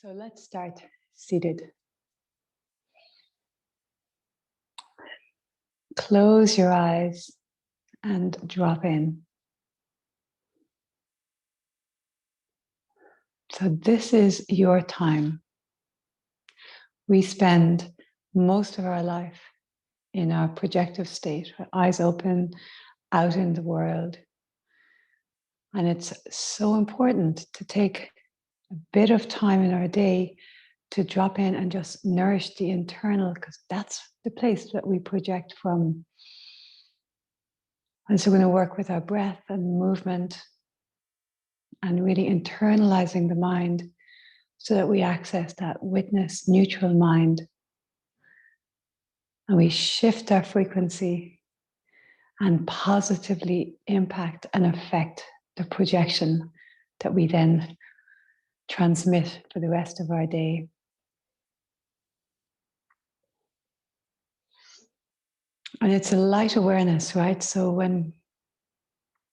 So let's start seated. Close your eyes and drop in. So this is your time. We spend most of our life in our projective state, eyes open, out in the world. And it's so important to take a bit of time in our day to drop in and just nourish the internal, because that's the place that we project from. And so we're going to work with our breath and movement and really internalizing the mind so that we access that witness, neutral mind. And we shift our frequency and positively impact and affect the projection that we then transmit for the rest of our day. And it's a light awareness, right? So when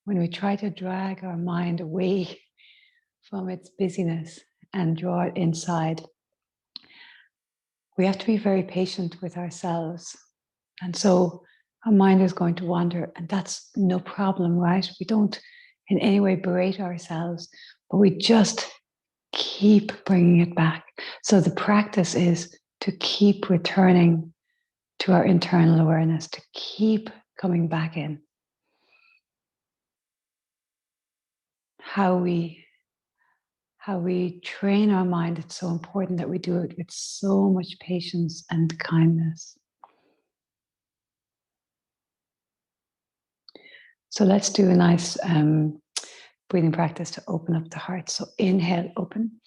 we try to drag our mind away from its busyness and draw it inside, we have to be very patient with ourselves. And so our mind is going to wander, and that's no problem, right? We don't in any way berate ourselves, but we just keep bringing it back. So the practice is to keep returning to our internal awareness, to keep coming back in. How we train our mind, it's so important that we do it with so much patience and kindness. So let's do a nice breathing practice to open up the heart. So inhale, open.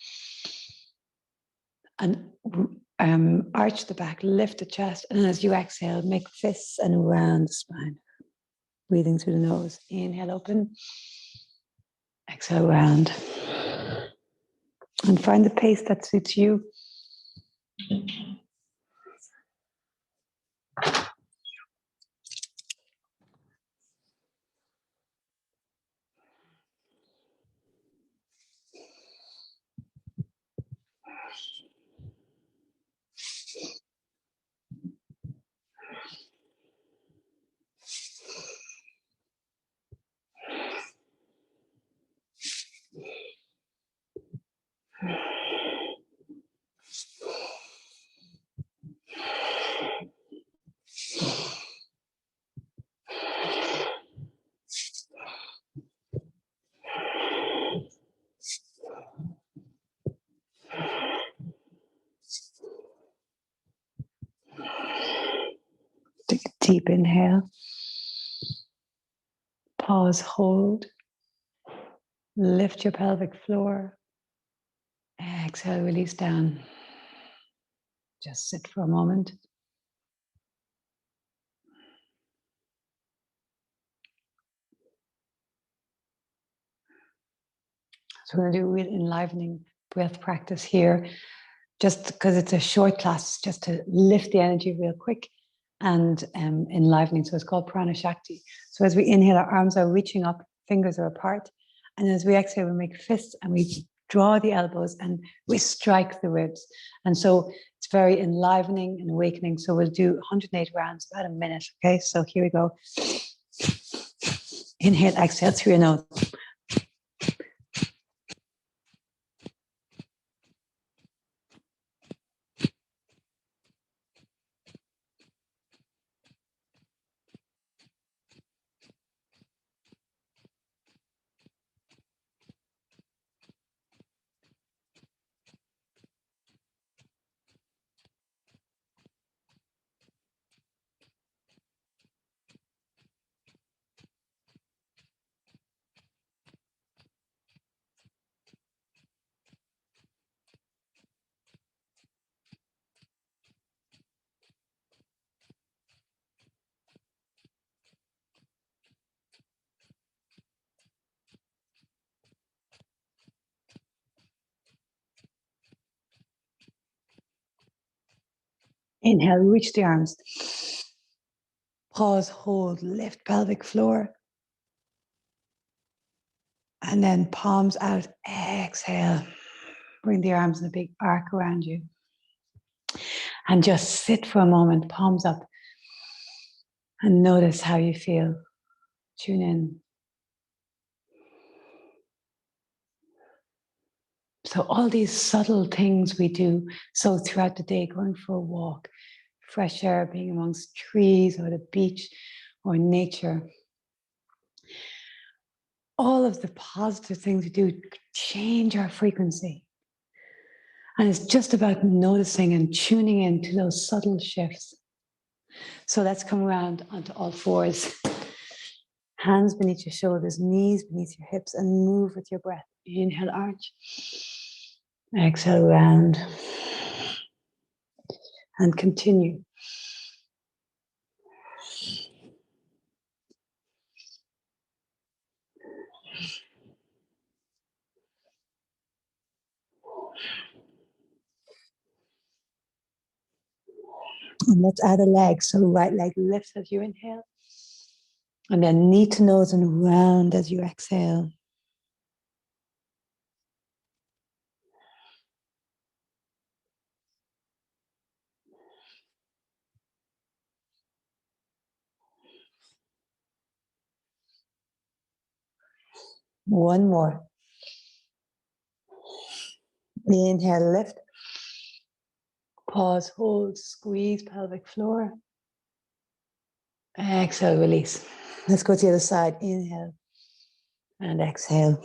And arch the back, lift the chest. And as you exhale, make fists and around the spine. Breathing through the nose. Inhale, open. Exhale, round. And find the pace that suits you. Take a deep inhale. Pause, hold. Lift your pelvic floor. Exhale, release down. Just sit for a moment. So we're going to do a real enlivening breath practice here, just because it's a short class, just to lift the energy real quick and enlivening. So it's called Prana Shakti. So as we inhale, our arms are reaching up, fingers are apart. And as we exhale, we make fists and we draw the elbows and we strike the ribs. And so it's very enlivening and awakening. So we'll do 108 rounds, about a minute. Okay, so here we go. Inhale, exhale through your nose. Inhale, reach the arms. Pause, hold, lift pelvic floor. And then palms out, exhale. Bring the arms in a big arc around you. And just sit for a moment, palms up. And notice how you feel. Tune in. So all these subtle things we do. So throughout the day, going for a walk, fresh air, being amongst trees or the beach or nature. All of the positive things we do change our frequency. And it's just about noticing and tuning in to those subtle shifts. So let's come around onto all fours. Hands beneath your shoulders, knees beneath your hips, and move with your breath. Inhale, arch. Exhale, round. And continue. And let's add a leg. So right leg lifts as you inhale. And then knee to nose and round as you exhale. One more. Inhale, lift. Pause, hold, squeeze pelvic floor. Exhale, release. Let's go to the other side. Inhale and exhale.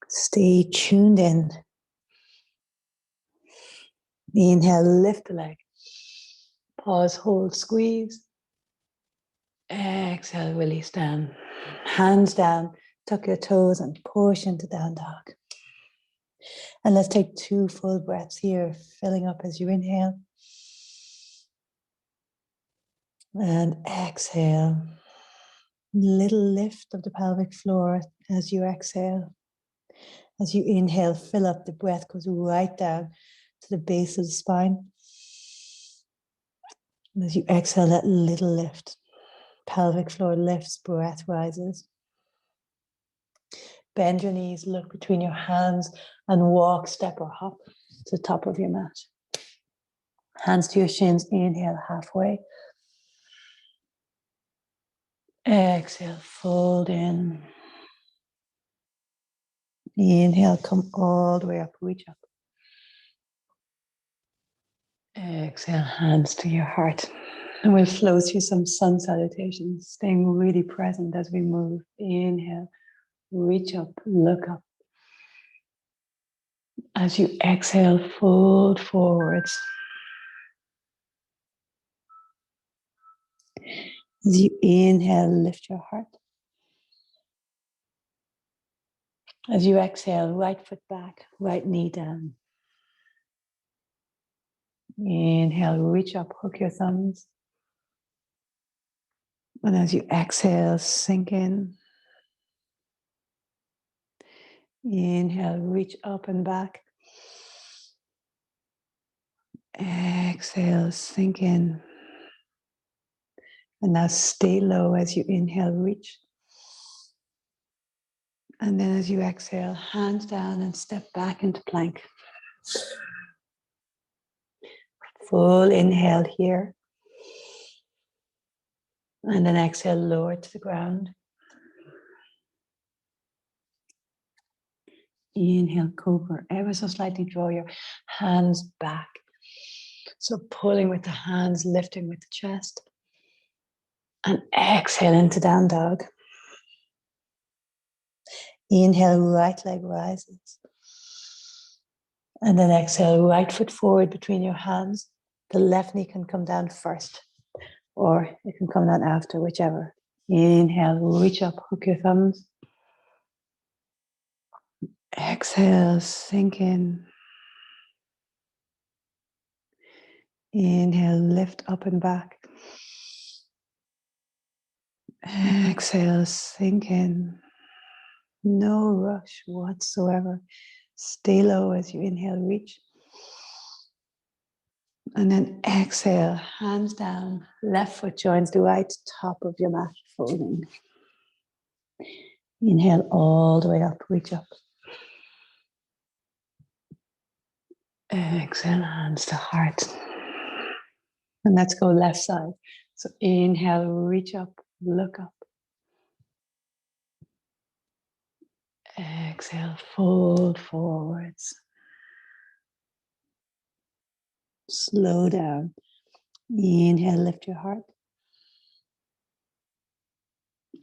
Stay tuned in. Inhale, lift the leg. Pause, hold, squeeze. Exhale, release down. Hands down, tuck your toes and push into down dog. And let's take 2 full breaths here, filling up as you inhale. And exhale. Little lift of the pelvic floor as you exhale. As you inhale, fill up, the breath goes right down to the base of the spine. And as you exhale, that little lift. Pelvic floor lifts, breath rises. Bend your knees, look between your hands, and walk, step, or hop to the top of your mat. Hands to your shins, inhale halfway. Exhale, fold in. Inhale, come all the way up, reach up. Exhale, hands to your heart. And we'll flow through some sun salutations, staying really present as we move. Inhale, reach up, look up. As you exhale, fold forwards. As you inhale, lift your heart. As you exhale, right foot back, right knee down. Inhale, reach up, hook your thumbs. And as you exhale, sink in. Inhale, reach up and back. Exhale, sink in. And now stay low as you inhale, reach. And then as you exhale, hands down and step back into plank. Full inhale here. And then exhale, lower to the ground. Inhale, cobra. Ever so slightly draw your hands back. So pulling with the hands, lifting with the chest. And exhale into down dog. Inhale, right leg rises. And then exhale, right foot forward between your hands. The left knee can come down first, or it can come down after, whichever. Inhale, reach up, hook your thumbs. Exhale, sink in. Inhale, lift up and back. Exhale, sink in. No rush whatsoever. Stay low as you inhale, reach. And then exhale, hands down, left foot joins the right, top of your mat, folding. Inhale all the way up, reach up. Exhale, hands to heart. And let's go left side. So inhale, reach up, look up. Exhale, fold forwards. Slow down. Inhale, lift your heart.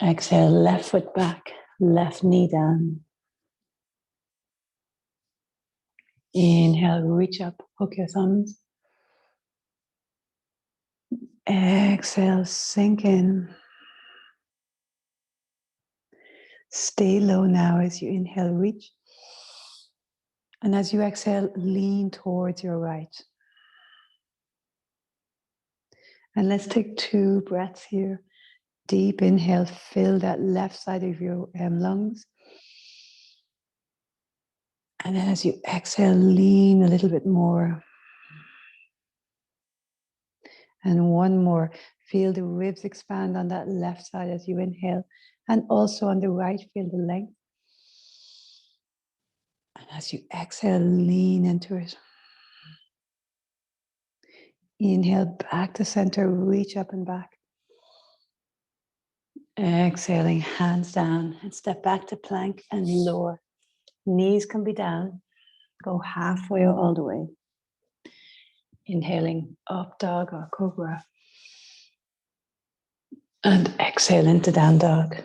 Exhale, left foot back, left knee down. Inhale, reach up, hook your thumbs. Exhale, sink in. Stay low now as you inhale, reach. And as you exhale, lean towards your right. And let's take 2 breaths here. Deep inhale, fill that left side of your lungs. And then as you exhale, lean a little bit more. And 1 more. Feel the ribs expand on that left side as you inhale. And also on the right, feel the length. And as you exhale, lean into it. Inhale, back to center, reach up and back. Exhaling, hands down, and step back to plank and lower. Knees can be down. Go halfway or all the way. Inhaling, up dog or cobra. And exhale into down dog.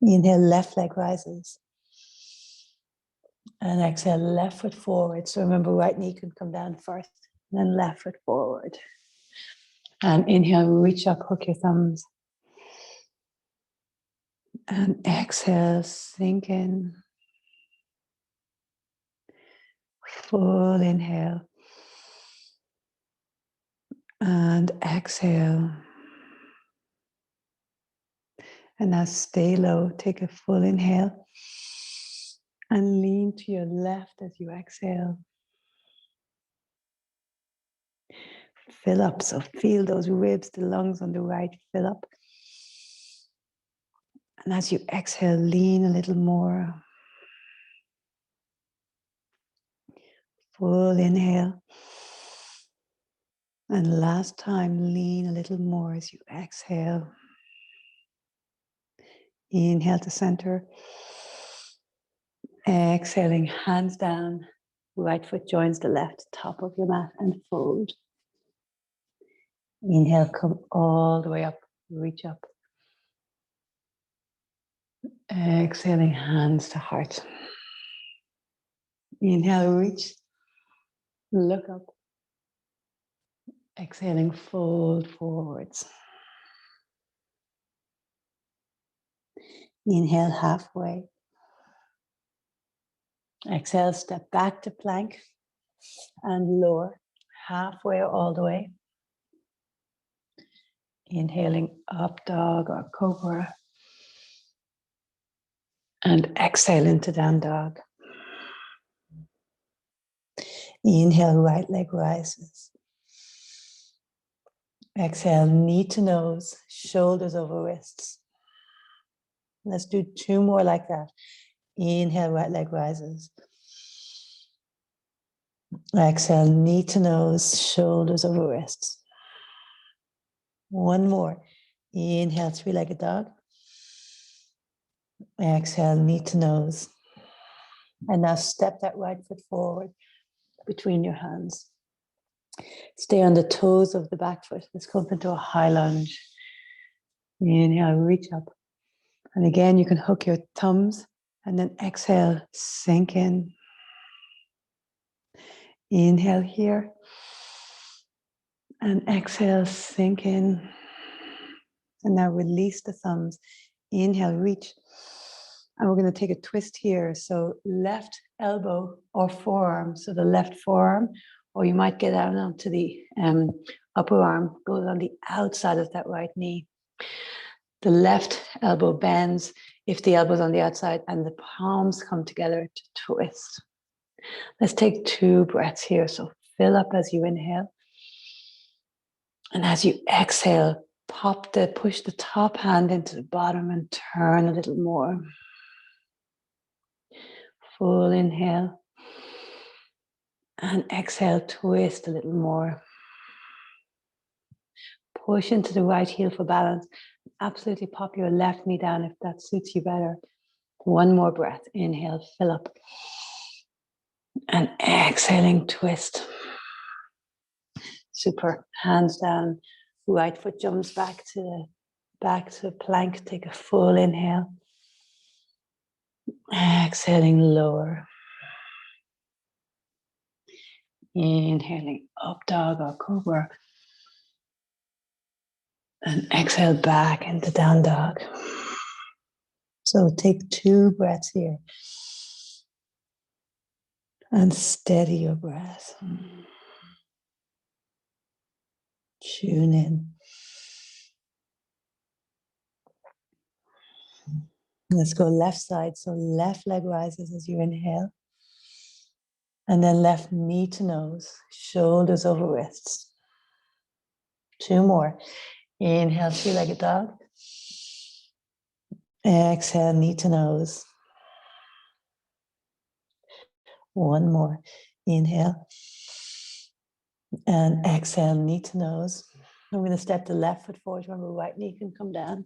Inhale, left leg rises. And exhale, left foot forward. So remember, right knee can come down first. And then left foot forward. And inhale, reach up, hook your thumbs. And exhale, sink in. Full inhale. And exhale. And now stay low. Take a full inhale. And lean to your left as you exhale. Fill up. So feel those ribs, the lungs on the right, fill up. And as you exhale, lean a little more. Full inhale. And last time, lean a little more as you exhale. Inhale to center. Exhaling, hands down. Right foot joins the left, top of your mat, and fold. Inhale, come all the way up, reach up. Exhaling, hands to heart. Inhale, reach, look up. Exhaling, fold forwards. Inhale, halfway. Exhale, step back to plank and lower, halfway or all the way. Inhaling, up dog or cobra. And exhale into down dog. Inhale, right leg rises. Exhale, knee to nose, shoulders over wrists. Let's do 2 more like that. Inhale, right leg rises. Exhale, knee to nose, shoulders over wrists. 1 more. Inhale, 3-legged dog. Exhale, knee to nose. And now step that right foot forward between your hands. Stay on the toes of the back foot. Let's go up into a high lunge. Inhale, reach up. And again, you can hook your thumbs and then exhale, sink in. Inhale here. And exhale, sink in. And now release the thumbs. Inhale, reach. And we're going to take a twist here. So left elbow or forearm. So the left forearm, or you might get down onto the upper arm, goes on the outside of that right knee. The left elbow bends if the elbow's on the outside, and the palms come together to twist. Let's take 2 breaths here. So fill up as you inhale. And as you exhale, push the top hand into the bottom and turn a little more. Full inhale. And exhale, twist a little more. Push into the right heel for balance. Absolutely pop your left knee down if that suits you better. 1 more breath. Inhale, fill up. And exhaling, twist. Super. Hands down. Right foot jumps back to plank. Take a full inhale. Exhaling, lower. Inhaling, up dog or cobra. And exhale back into down dog. So take 2 breaths here. And steady your breath. Tune in. Let's go left side. So left leg rises as you inhale. And then left knee to nose, shoulders over wrists. 2 more. Inhale, 3-legged dog. Exhale, knee to nose. 1 more. Inhale. And exhale, knee to nose. I'm going to step the left foot forward. Remember, right knee can come down.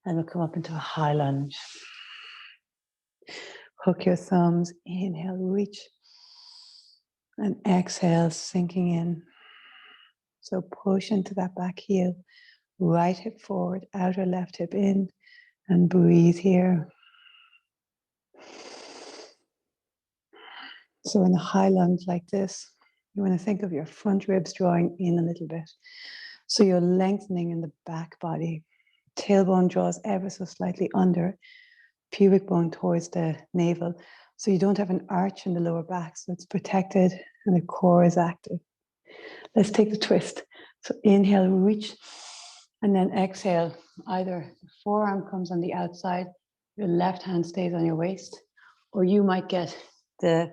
And we'll come up into a high lunge. Hook your thumbs. Inhale, reach. And exhale, sinking in. So push into that back heel. Right hip forward, outer left hip in. And breathe here. So in a high lunge like this, you want to think of your front ribs drawing in a little bit. So you're lengthening in the back body. Tailbone draws ever so slightly under. Pubic bone towards the navel. So you don't have an arch in the lower back. So it's protected and the core is active. Let's take the twist. So inhale, reach. And then exhale. Either the forearm comes on the outside, your left hand stays on your waist, or you might get the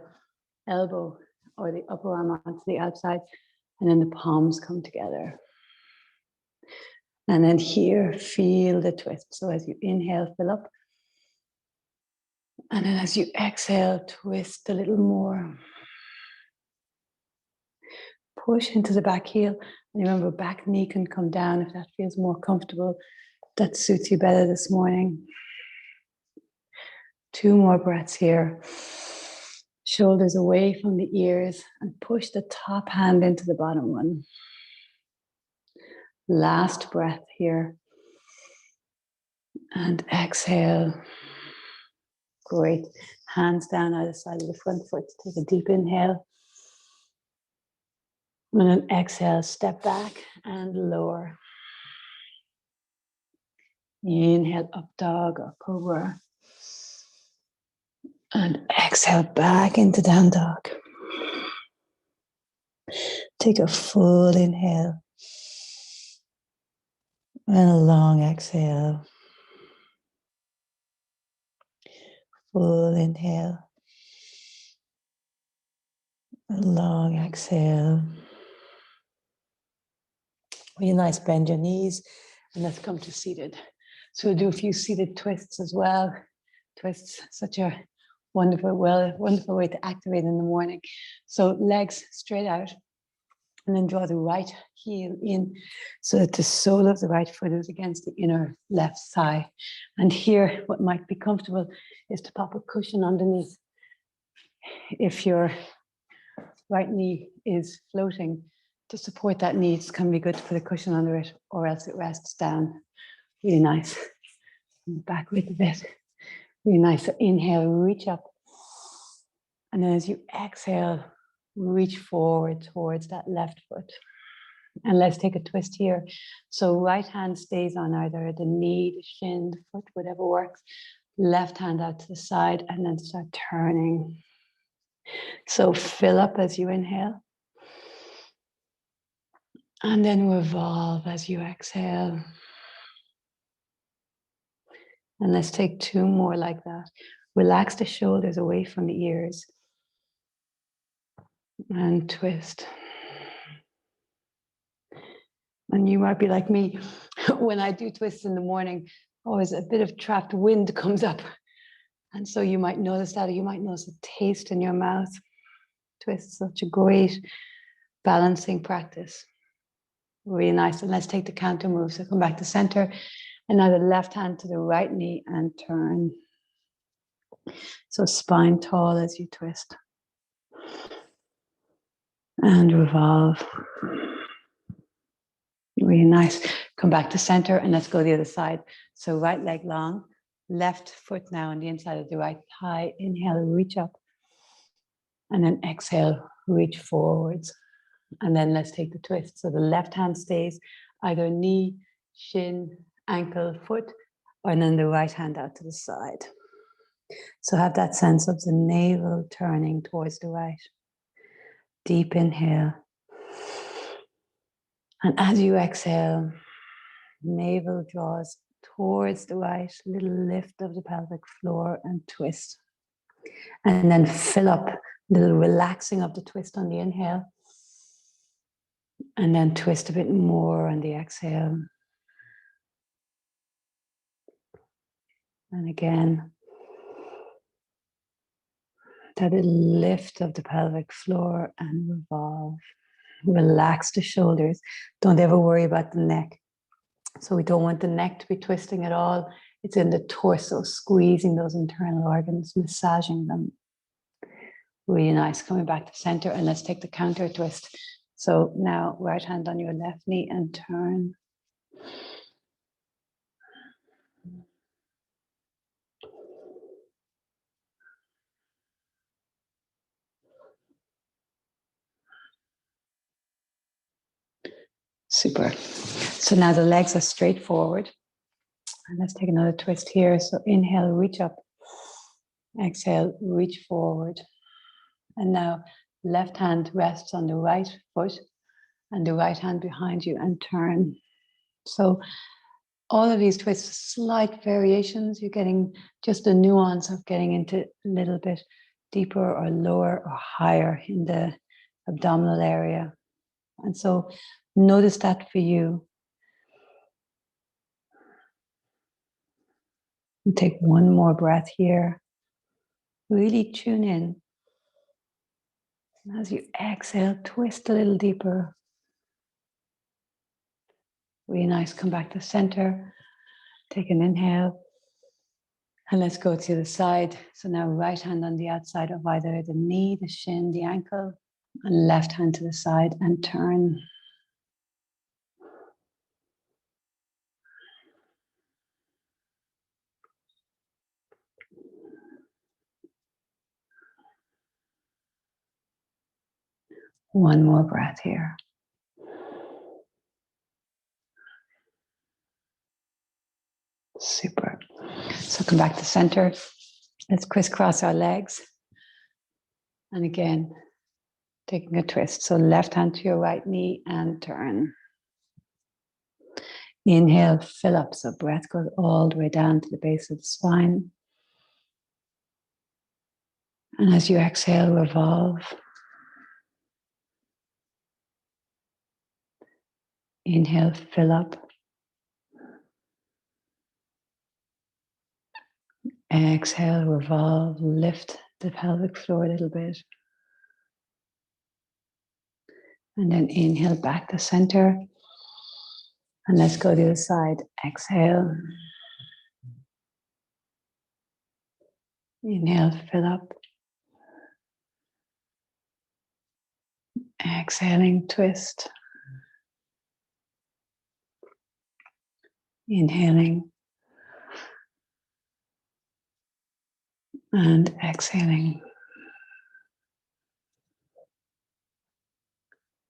elbow or the upper arm onto the outside, and then the palms come together. And then here, feel the twist. So as you inhale, fill up. And then as you exhale, twist a little more. Push into the back heel. And remember, back knee can come down if that feels more comfortable. That suits you better this morning. 2 more breaths here. Shoulders away from the ears and push the top hand into the bottom one. Last breath here. And exhale. Great. Hands down either side of the front foot. Take a deep inhale. And then exhale, step back and lower. Inhale, up dog or cobra. And exhale back into down dog. Take a full inhale. And a long exhale. Full inhale. A long exhale. Really nice, bend your knees. And let's come to seated. So we'll do a few seated twists as well. Twists, such a wonderful way to activate in the morning. So legs straight out. And then draw the right heel in so that the sole of the right foot is against the inner left thigh. And here, what might be comfortable is to pop a cushion underneath. If your right knee is floating, to support that knee, it can be good to put a cushion under it, or else it rests down. Really nice. Back with a bit. Really nice. So inhale, reach up. And then as you exhale, reach forward towards that left foot. And let's take a twist here. So right hand stays on either the knee, the shin, the foot, whatever works. Left hand out to the side and then start turning. So fill up as you inhale. And then revolve as you exhale. And let's take 2 more like that. Relax the shoulders away from the ears. and twist. And you might be like me, when I do twists in the morning, always a bit of trapped wind comes up. And so you might notice that, or you might notice a taste in your mouth. Twist is such a great balancing practice. Really nice. And let's take the counter move. So come back to center. And now the left hand to the right knee and turn. So spine tall as you twist. And revolve. Really nice. Come back to center and let's go the other side. So right leg long, left foot now on the inside of the right thigh. Inhale, reach up. And then exhale, reach forwards. And then let's take the twist. So the left hand stays either knee, shin, ankle, foot, and then the right hand out to the side. So have that sense of the navel turning towards the right. Deep inhale. And as you exhale, navel draws towards the right, little lift of the pelvic floor and twist. And then fill up, little relaxing of the twist on the inhale. And then twist a bit more on the exhale. And again, that little lift of the pelvic floor and revolve. Relax the shoulders. Don't ever worry about the neck. So we don't want the neck to be twisting at all. It's in the torso, squeezing those internal organs, massaging them. Really nice. Coming back to center, and let's take the counter twist. So now right hand on your left knee and turn. Super. So now the legs are straight forward. And let's take another twist here. So inhale, reach up. Exhale, reach forward. And now left hand rests on the right foot and the right hand behind you and turn. So all of these twists, slight variations. You're getting just a nuance of getting into a little bit deeper or lower or higher in the abdominal area. And so notice that for you. And take one more breath here. Really tune in. And as you exhale, twist a little deeper. Really nice. Come back to center. Take an inhale. And let's go to the side. So now right hand on the outside of either the knee, the shin, the ankle, and left hand to the side and turn. One more breath here. Super. So come back to center. Let's crisscross our legs. And again, taking a twist. So left hand to your right knee and turn. Inhale, fill up. So breath goes all the way down to the base of the spine. And as you exhale, revolve. Inhale, fill up. Exhale, revolve, lift the pelvic floor a little bit. And then inhale back to center. And let's go to the other side. Exhale. Inhale, fill up. Exhaling, twist. Inhaling. And exhaling.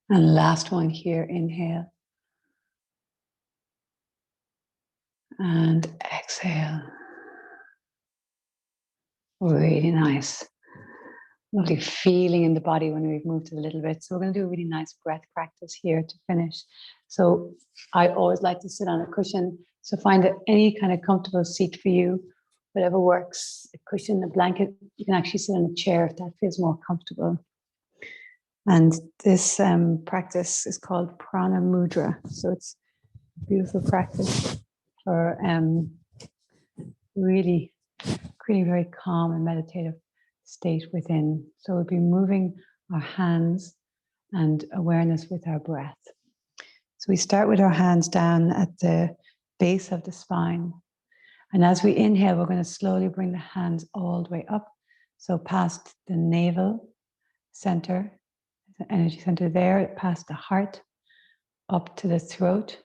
And last one here, inhale. And exhale. Really nice. Lovely feeling in the body when we've moved it a little bit. So we're going to do a really nice breath practice here to finish. So I always like to sit on a cushion. So find any kind of comfortable seat for you, whatever works. A cushion, a blanket. You can actually sit on a chair if that feels more comfortable. And this practice is called Prana Mudra. So it's a beautiful practice for really creating a very calm and meditative state within. So we'll be moving our hands and awareness with our breath. So we start with our hands down at the base of the spine. And as we inhale, we're going to slowly bring the hands all the way up. So past the navel center, the energy center there, past the heart, up to the throat.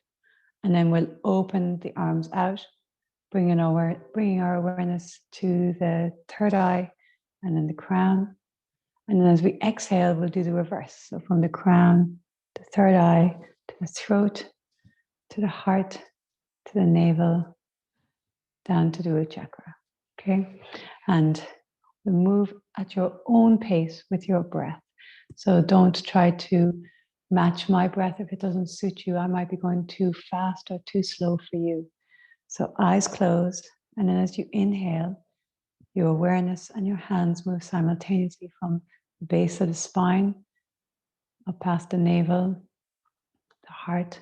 And then we'll open the arms out, bringing our awareness to the third eye and then the crown. And then as we exhale, we'll do the reverse. So from the crown, the third eye, to the throat, to the heart, to the navel, down to the root chakra. Okay? And we move at your own pace with your breath. So don't try to match my breath if it doesn't suit you. I might be going too fast or too slow for you. So eyes closed, and then as you inhale, your awareness and your hands move simultaneously from the base of the spine, up past the navel, the heart,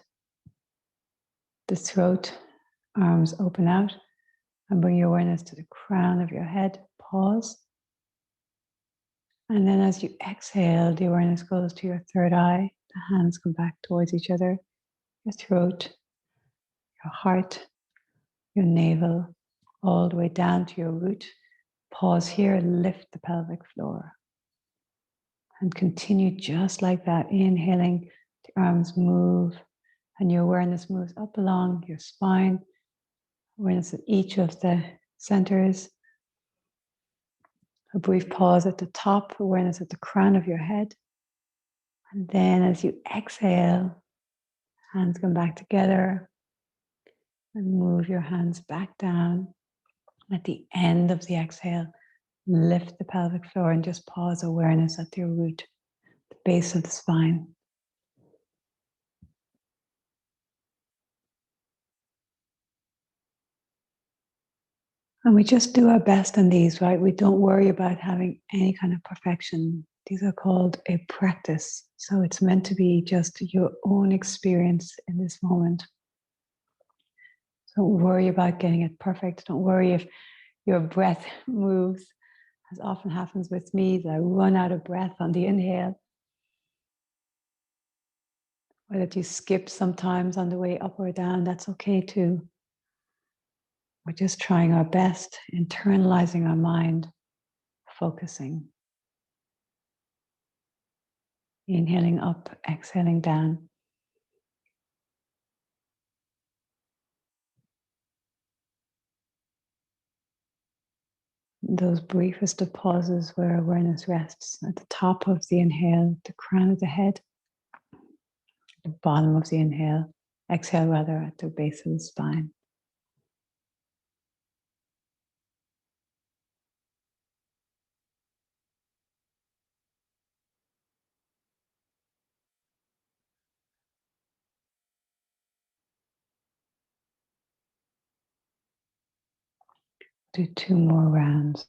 the throat, arms open out, and bring your awareness to the crown of your head. Pause. And then as you exhale, the awareness goes to your third eye. The hands come back towards each other, your throat, your heart, your navel, all the way down to your root. Pause here, lift the pelvic floor. And continue just like that, inhaling, the arms move, and your awareness moves up along your spine, awareness at each of the centers. A brief pause at the top, awareness at the crown of your head. And then as you exhale, hands come back together and move your hands back down. At the end of the exhale, lift the pelvic floor and just pause, awareness at your root, the base of the spine. And we just do our best on these, right? We don't worry about having any kind of perfection. These are called a practice. So it's meant to be just your own experience in this moment. Don't worry about getting it perfect. Don't worry if your breath moves, as often happens with me, that I run out of breath on the inhale, or that you skip sometimes on the way up or down. That's okay too. We're just trying our best, internalizing our mind, focusing. Inhaling up, exhaling down. Those briefest of pauses where awareness rests at the top of the inhale, the crown of the head, the bottom of the exhale rather, at the base of the spine. Do 2 more rounds.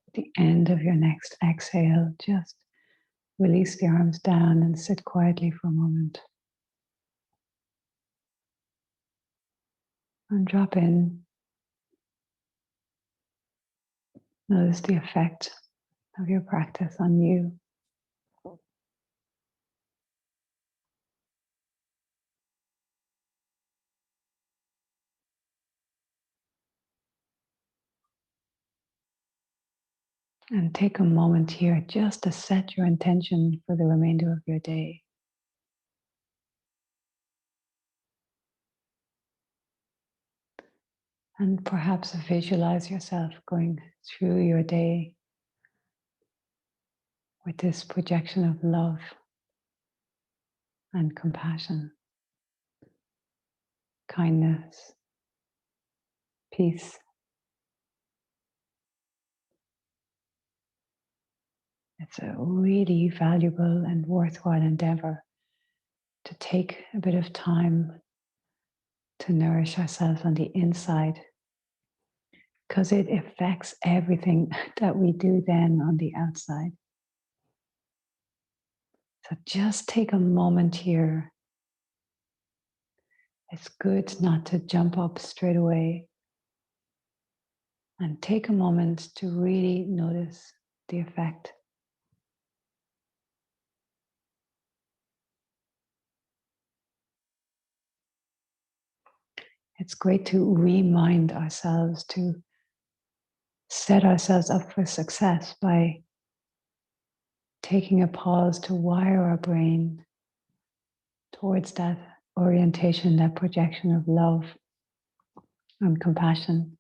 At the end of your next exhale, just release the arms down and sit quietly for a moment. And drop in. Notice the effect of your practice on you. And take a moment here just to set your intention for the remainder of your day. And perhaps visualize yourself going through your day with this projection of love and compassion, kindness, peace. It's a really valuable and worthwhile endeavor to take a bit of time to nourish ourselves on the inside, because it affects everything that we do then on the outside. So just take a moment here. It's good not to jump up straight away, and take a moment to really notice the effect. It's great to remind ourselves to set ourselves up for success by taking a pause to wire our brain towards that orientation, that projection of love and compassion,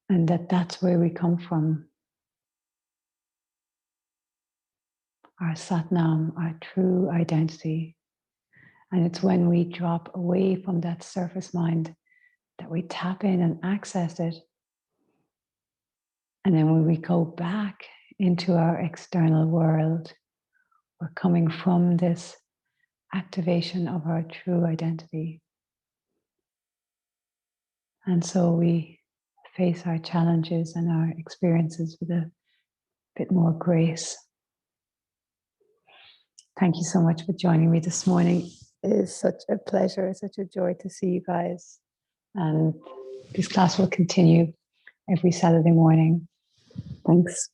and that's where we come from. Our Satnam, our true identity. And it's when we drop away from that surface mind that we tap in and access it. And then when we go back into our external world, we're coming from this activation of our true identity. And so we face our challenges and our experiences with a bit more grace. Thank you so much for joining me this morning. It is such a pleasure, such a joy to see you guys. And this class will continue every Saturday morning. Thanks.